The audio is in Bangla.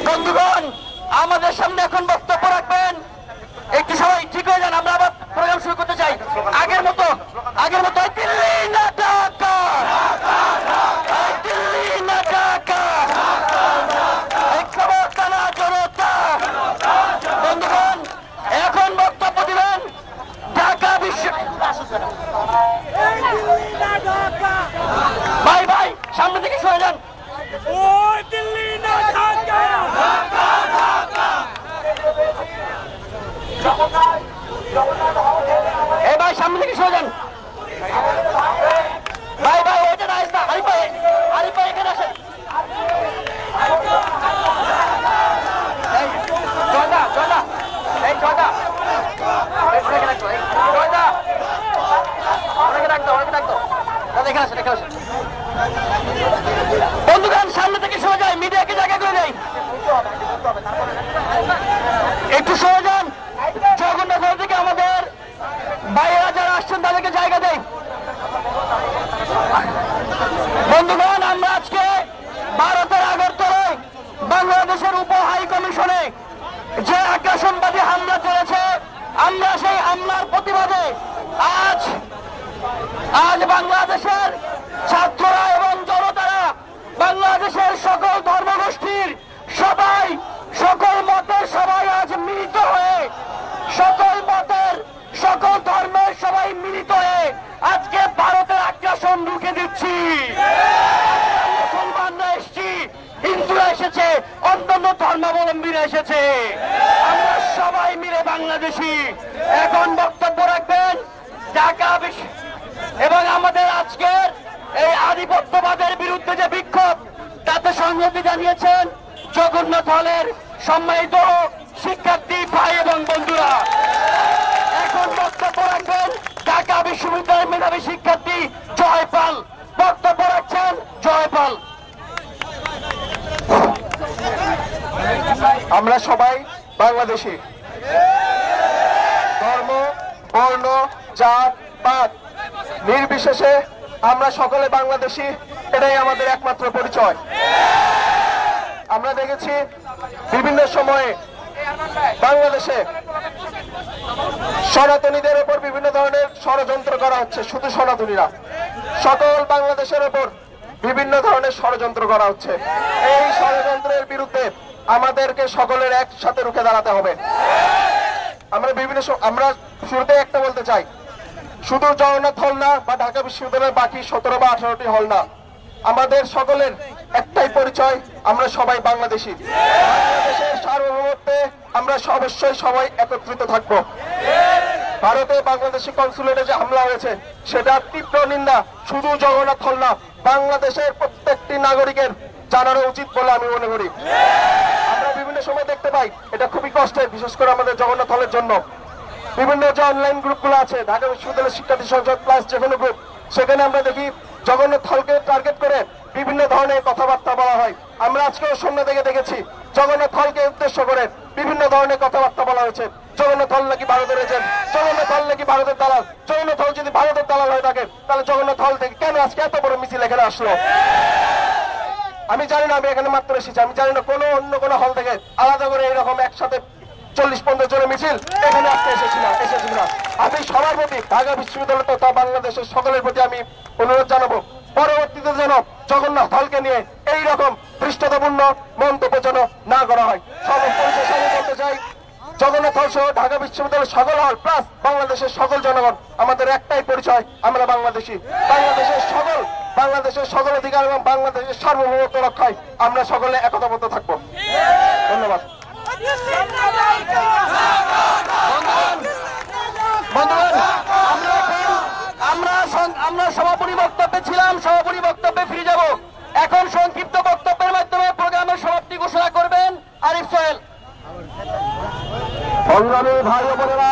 বন্ধুগণ আমাদের সামনে এখন বক্তব্য রাখবেন একটু সবাই ঠিক হয়ে যান আমরা আবার প্রোগ্রাম শুরু করতে চাই আগের মতো দিল্লি না ঢাকা দিল্লি এই ভাই সামনে থেকে সরে যান ভাই ভাই ওইটা না আসতা আরিফ ভাই এখানে আসেন জয়দা এই জয়দা বন্ধুগণ সামনে থেকে সরে যায় মিডিয়াকে জায়গা করে দেয় একটু সরে যান জগন্নাথ থেকে আমাদের বাইরেরা যারা আসছেন তাদেরকে জায়গা দেয় বন্ধুগণ আমরা আজকে ভারতের আগরতলায় বাংলাদেশের উপ হাই কমিশনে যে আগ্রাসনবাদী হামলা চলেছে আমরা সেই হামলার প্রতিবাদে আজ বাংলাদেশের ছাত্ররা এবং জনতারা বাংলাদেশের সকল ধর্মগোষ্ঠীর সবাই সকল মতের সবাই আজ মিলিত হয়ে সকল মতের সকল ধর্মের সবাই মিলিত হয়ে আজকে ভারতের আগ্রাসন রুখে দিচ্ছি মুসলমানরা এসেছি হিন্দুরা এসেছে অন্যান্য ধর্মাবলম্বীরা এসেছে আমরা সবাই মিলে বাংলাদেশি এখন বক্তব্য রাখবেন ঢাকা এবং আমাদের আজকের এই আধিপত্যবাদের বিরুদ্ধে যে বিক্ষোভ তাতে সংহতি জানিয়েছেন জগন্নাথ হলের সম্মানিত শিক্ষার্থী ভাই এবং বন্ধুরা এখন বক্তব্য রাখবেন ঢাকা বিশ্ববিদ্যালয়ের মেধাবী শিক্ষার্থী জয়পাল বক্তব্য রাখছেন জয়পাল আমরা সবাই বাংলাদেশি ধর্ম বর্ণ জাত পাত নির্বিশেষে আমরা সকলে বাংলাদেশি এটাই আমাদের একমাত্র পরিচয় আমরা দেখেছি বিভিন্ন সময়ে বাংলাদেশে সনাতনীদের উপর বিভিন্ন ধরনের ষড়যন্ত্র করা হচ্ছে শুধু সনাতনীরা সকল বাংলাদেশের উপর বিভিন্ন ধরনের ষড়যন্ত্র করা হচ্ছে এই ষড়যন্ত্রের বিরুদ্ধে আমাদেরকে সকলের একসাথে রুখে দাঁড়াতে হবে আমরা শুরুতে একটা বলতে চাই শুধু জগন্নাথ হল না বা ঢাকা বিশ্ববিদ্যালয়ের বাকি 17 বা 18টি হল না আমাদের সকলের একটাই পরিচয় আমরা সবাই বাংলাদেশি বাংলাদেশের সার্বভৌমত্বে আমরা অবশ্যই সবাই একত্রিত থাকব ভারতে বাংলাদেশি কনসুলেটে যে হামলা হয়েছে সেটা তীব্র নিন্দা শুধু জগন্নাথ হল না বাংলাদেশের প্রত্যেকটি নাগরিকের জানানো উচিত বলে আমি মনে করি আমরা বিভিন্ন সময় দেখতে পাই এটা খুবই কষ্টের বিশেষ করে আমাদের জগন্নাথ হলের জন্য বিভিন্ন যে অনলাইন গ্রুপগুলো আছে ঢাকা বিশ্ববিদ্যালয়ের শিক্ষার্থী সংসদ প্লাস যে কোনো গ্রুপ সেখানে আমরা দেখি জগন্নাথ হলকে টার্গেট করে বিভিন্ন ধরনের কথাবার্তা বলা হয় আমরা আজকেও সামনে থেকে দেখেছি জগন্নাথ হলকে উদ্দেশ্য করে বিভিন্ন ধরনের কথাবার্তা বলা হয়েছে জগন্নাথ হল নাকি ভারতের এজেন্ট জগন্নাথ হল নাকি ভারতের দালাল জগন্নাথ হল যদি ভারতের দালাল হয়ে থাকে তাহলে জগন্নাথ হল থেকে কেন আজকে এত বড় মিছিল এখানে আসলো আমি জানি না আমি এখানে মাত্র এসেছি আমি জানি না কোনো অন্য কোনো হল থেকে আলাদা করে এইরকম একসাথে 40-50 জনের মিছিল এখানে আজকে এসেছি না আমি সবার প্রতি ঢাকা বিশ্ববিদ্যালয় তথা বাংলাদেশের সকলের প্রতি আমি অনুরোধ জানাবো পরবর্তীতে যেন জগন্নাথ হলকে নিয়ে এইরকম ধৃষ্টতাপূর্ণ মন্তব্য যেন না করা হয় সর্বপরিশেষে আমি বলতে চাই জগন্নাথ হল সহ ঢাকা বিশ্ববিদ্যালয়ের সকল হল প্লাস বাংলাদেশের সকল জনগণ আমাদের একটাই পরিচয় আমরা বাংলাদেশি বাংলাদেশের সকল অধিকার এবং বাংলাদেশের সার্বভৌমত্ব রক্ষায় আমরা সকলে একতাবদ্ধ থাকবো ধন্যবাদ আমরা সমাপনী বক্তব্যে ছিলাম সমাপনী বক্তব্যে ফিরে যাব এখন সংক্ষিপ্ত বক্তব্যের মাধ্যমে প্রোগ্রামের সমাপ্তি ঘোষণা করবেন আরিফ সোহেল সংগ্রামী ভাই বোনেরা